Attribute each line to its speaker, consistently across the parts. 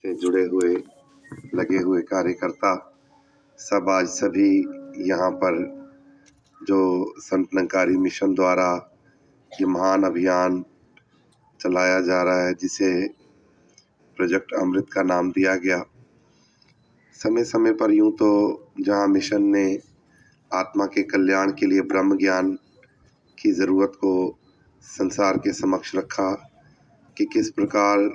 Speaker 1: से जुड़े हुए लगे हुए कार्यकर्ता सब आज सभी यहाँ पर जो संत निरंकारी मिशन द्वारा ये महान अभियान चलाया जा रहा है जिसे प्रोजेक्ट अमृत का नाम दिया गया। समय समय पर यूं तो जहाँ मिशन ने आत्मा के कल्याण के लिए ब्रह्म ज्ञान की ज़रूरत को संसार के समक्ष रखा कि किस प्रकार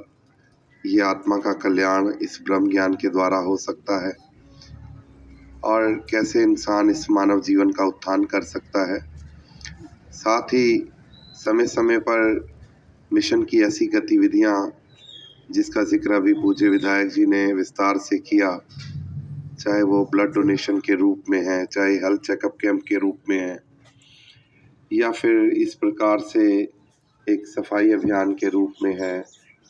Speaker 1: ये आत्मा का कल्याण इस ब्रह्म ज्ञान के द्वारा हो सकता है और कैसे इंसान इस मानव जीवन का उत्थान कर सकता है। साथ ही समय समय पर मिशन की ऐसी गतिविधियां जिसका जिक्र अभी पूज्य विधायक जी ने विस्तार से किया, चाहे वो ब्लड डोनेशन के रूप में है, चाहे हेल्थ चेकअप कैंप के रूप में है, या फिर इस प्रकार से एक सफाई अभियान के रूप में है,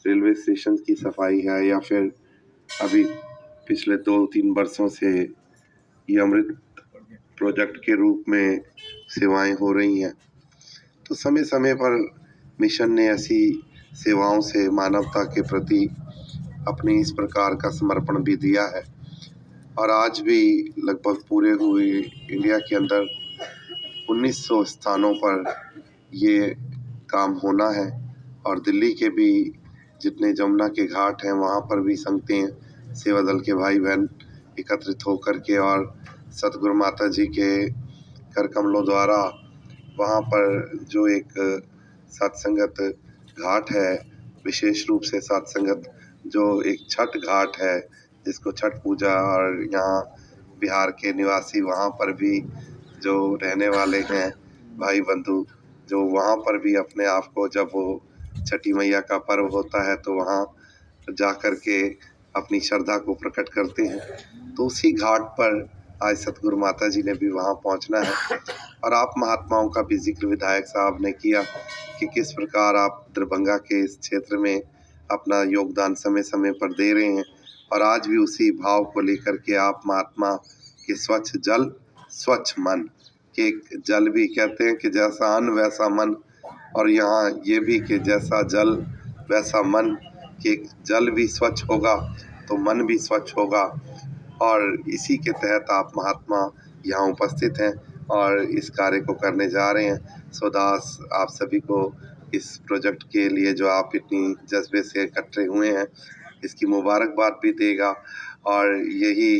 Speaker 1: रेलवे स्टेशन की सफाई है, या फिर अभी पिछले 2-3 वर्षों से ये अमृत प्रोजेक्ट के रूप में सेवाएं हो रही हैं। तो समय समय पर मिशन ने ऐसी सेवाओं से मानवता के प्रति अपनी इस प्रकार का समर्पण भी दिया है और आज भी लगभग पूरे हुए इंडिया के अंदर 1900 स्थानों पर ये काम होना है और दिल्ली के भी जितने जमुना के घाट हैं वहाँ पर भी संगतें सेवा दल के भाई बहन एकत्रित होकर के और सतगुरु माता जी के कर कमलों द्वारा वहाँ पर जो एक सत्संगत घाट है, विशेष रूप से सत्संगत जो एक छठ घाट है जिसको छठ पूजा, और यहाँ बिहार के निवासी वहाँ पर भी जो रहने वाले हैं भाई बंधु जो वहाँ पर भी अपने आप को जब वो छठी मैया का पर्व होता है तो वहाँ जा कर के अपनी श्रद्धा को प्रकट करते हैं। तो उसी घाट पर आज सतगुरु माता जी ने भी वहाँ पहुँचना है और आप महात्माओं का भी जिक्र विधायक साहब ने किया कि किस प्रकार आप दरभंगा के इस क्षेत्र में अपना योगदान समय समय पर दे रहे हैं और आज भी उसी भाव को लेकर के आप महात्मा के स्वच्छ जल स्वच्छ मन के जल भी कहते हैं कि जैसा अन्न वैसा मन, और यहाँ ये भी कि जैसा जल वैसा मन, कि जल भी स्वच्छ होगा तो मन भी स्वच्छ होगा। और इसी के तहत आप महात्मा यहाँ उपस्थित हैं और इस कार्य को करने जा रहे हैं। दास आप सभी को इस प्रोजेक्ट के लिए जो आप इतनी जज्बे से इकट्ठे हुए हैं इसकी मुबारकबाद भी देगा और यही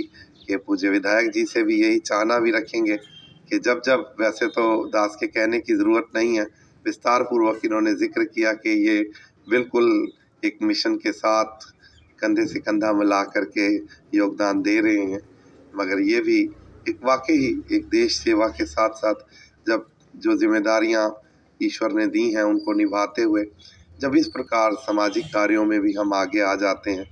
Speaker 1: कि पूज्य विधायक जी से भी यही चाहना भी रखेंगे कि जब जब, वैसे तो दास के कहने की ज़रूरत नहीं है, विस्तार पूर्वक इन्होंने जिक्र किया कि ये बिल्कुल एक मिशन के साथ कंधे से कंधा मिला करके योगदान दे रहे हैं, मगर ये भी एक वाकई एक देश सेवा के साथ साथ जब जो जिम्मेदारियां ईश्वर ने दी हैं उनको निभाते हुए जब इस प्रकार सामाजिक कार्यों में भी हम आगे आ जाते हैं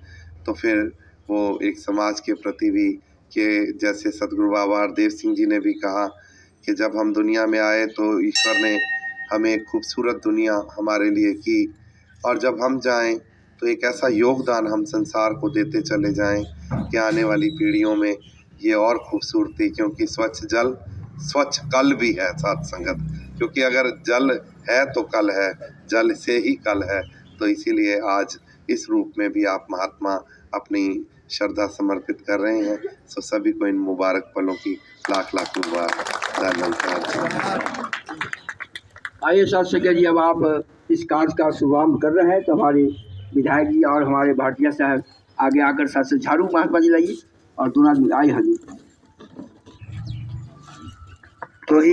Speaker 1: तो फिर वो एक समाज के प्रति भी कि जैसे सतगुरु बाबा हरदेव सिंह जी ने भी कहा कि जब हम दुनिया में आए तो ईश्वर ने हमें एक खूबसूरत दुनिया हमारे लिए की और जब हम जाएं तो एक ऐसा योगदान हम संसार को देते चले जाएं कि आने वाली पीढ़ियों में ये और खूबसूरती, क्योंकि स्वच्छ जल स्वच्छ कल भी है साथ संगत, क्योंकि अगर जल है तो कल है, जल से ही कल है। तो इसीलिए आज इस रूप में भी आप महात्मा अपनी श्रद्धा समर्पित कर रहे हैं। सो सभी को इन मुबारक पलों की लाख लाख मुबारक।
Speaker 2: आइए सर सेक्रेटरी जी, अब आप इस कार्य का शुभारंभ कर रहे हैं तो हमारे विधायक जी और हमारे भारतीय साहब आगे आकर साथ से झाड़ू महात्मा जी लाइए और दोनों आदमी आए हजूर तो ही